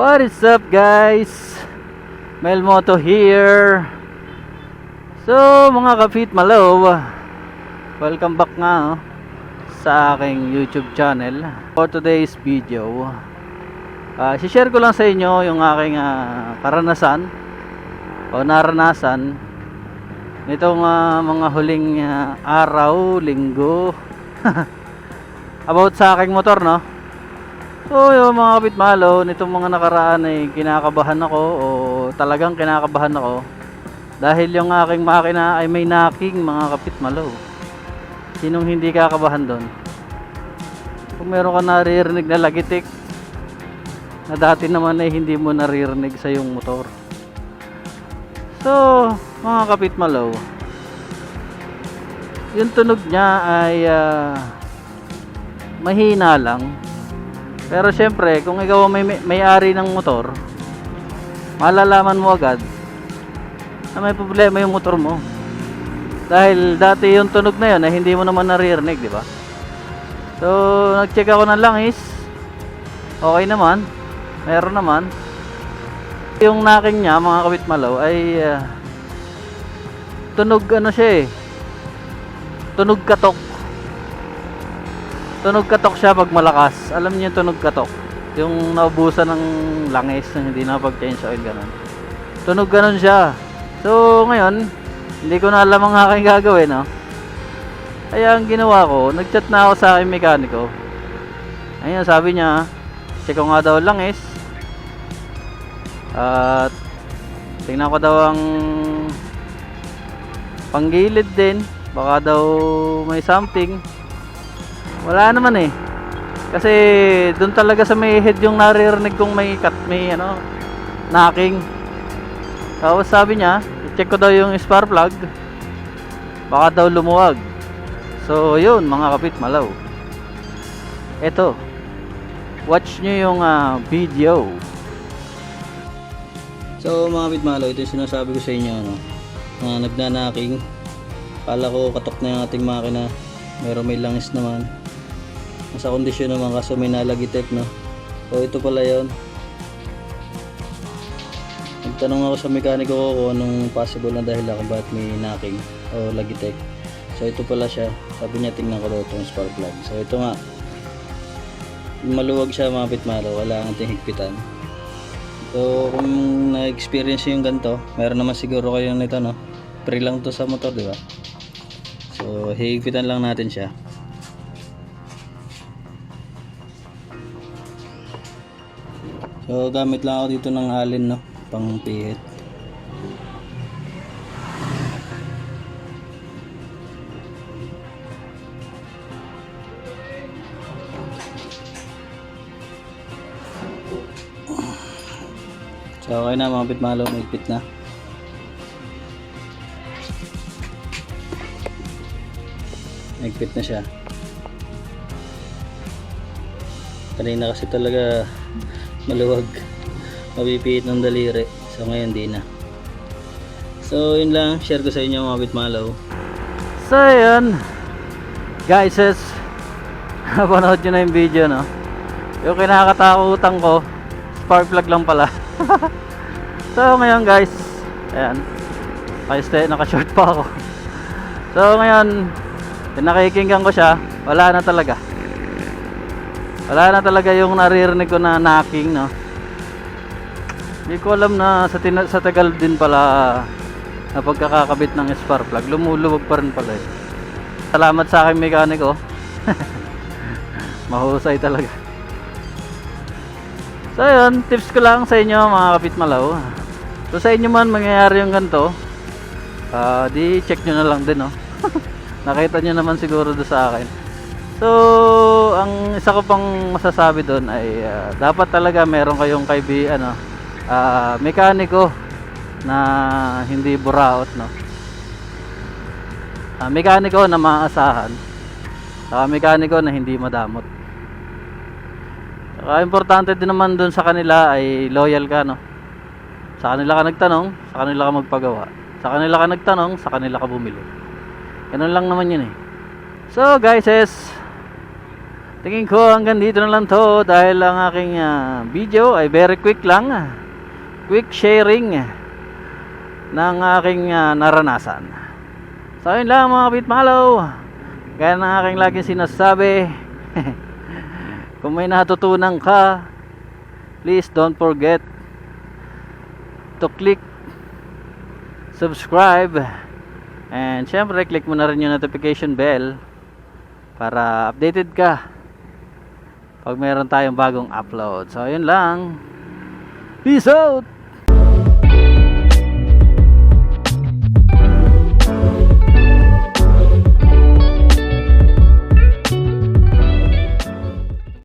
What is up guys? Melmoto here. So mga kapit malaw, welcome back nga sa aking YouTube channel. For today's video, share ko lang sa inyo yung aking karanasan o naranasan nitong mga huling araw, linggo about sa aking motor, no? So yung mga kapitmalo, nitong mga nakaraan ay kinakabahan ako o talagang kinakabahan ako dahil yung aking makina ay may knocking, mga kapitmalo. Sinong hindi kakabahan doon? Kung meron ka naririnig na lagitik na dati naman ay hindi mo naririnig sa yung motor. So mga kapitmalo, yung tunog niya ay mahina lang. Pero syempre, kung ikaw may-ari ng motor, malalaman mo agad na may problema yung motor mo. Dahil dati yung tunog na yun ay hindi mo naman naririnig, di ba? So, nag-check ako ng langis. Okay naman. Meron naman. Yung knocking niya, mga kapitmalaw, ay tunog ano siya eh. Tunog katok. Tunog katok siya pag malakas. Alam niyo yung tunog katok, yung naubusan ng langis na hindi nakapag-change oil, ganun. Tunog ganun siya. So ngayon, hindi ko na alam ang aking gagawin, no? Kaya ang ginawa ko, nag-chat na ako sa aking mekaniko. Ayun, sabi niya, check ko nga daw langis. At tingnan ko daw ang panggilid din. Baka daw may something. Wala naman eh. Kasi doon talaga sa may head yung naririnig kong may knocking. Tapos sabi niya, i-check ko daw yung spark plug. Baka daw lumuwag. So yun mga kapitmalaw. Eto. Watch nyo yung video. So mga kapitmalaw, ito yung sinasabi ko sa inyo, no? Nagna-knocking. Kala ko katok na yung ating makina. Meron may langis naman. Nasa kondisyon naman kaso may nalagitek, no? So ito pala yon. Nagtanong ako sa mekaniko ko kung anong possible na dahil ako bakit may knocking o lagitek. So ito pala siya. Sabi niya tingnan ko daw itong spark plug. So ito nga, maluwag siya mga pitmalo, wala kang higpitan. So kung na-experience yung ganito, meron naman siguro kayo nito, no? Free lang to sa motor, di ba? So higpitan lang natin siya. So gamit lang ako dito ng alin, no, pang pihit. So okay na mga pitmalo, mahigpit na. Mahigpit na siya. Kanina kasi talaga maluwag, mapipihit ng daliri. So ngayon di na. So yun lang, share ko sa inyo mga pitmalaw. So yun guys, napanood nyo na yung video, no? Yung kinakatakutan ko, spark plug lang pala. So ngayon guys, ayan, naka-short pa ako. So ngayon, nakikinggan ko siya, wala na talaga. Wala na talaga yung naririnig ko na knocking, no? Hindi ko alam na sa tagal din pala na pagkakakabit ng spark plug, lumuluwag pa rin pala eh. Salamat sa aking mekaniko. Mahusay talaga. So yun, tips ko lang sa inyo mga kapitmalaw. So sa inyo man mangyayari yung ganito, di check nyo na lang din, no? Nakita nyo naman siguro doon sa akin. So ang isa ko pang masasabi doon ay dapat talaga meron kayong mekaniko na hindi buraot, no? Mekaniko na maasahan, saka mekaniko na hindi madamot. Saka importante din naman doon sa kanila ay loyal ka, no? Sa kanila ka nagtanong, sa kanila ka magpagawa. Sa kanila ka nagtanong, sa kanila ka bumili. Ganun lang naman yun eh. So guys, tingin ko hanggang dito na lang to dahil ang aking video ay very quick lang. Quick sharing ng aking naranasan. So yun lang mga kapit malaw. Gaya ng aking laging sinasabi, kung may natutunan ka, please don't forget to click subscribe, and syempre click mo na rin yung notification bell para updated ka pag meron tayong bagong upload. So yun lang, peace out.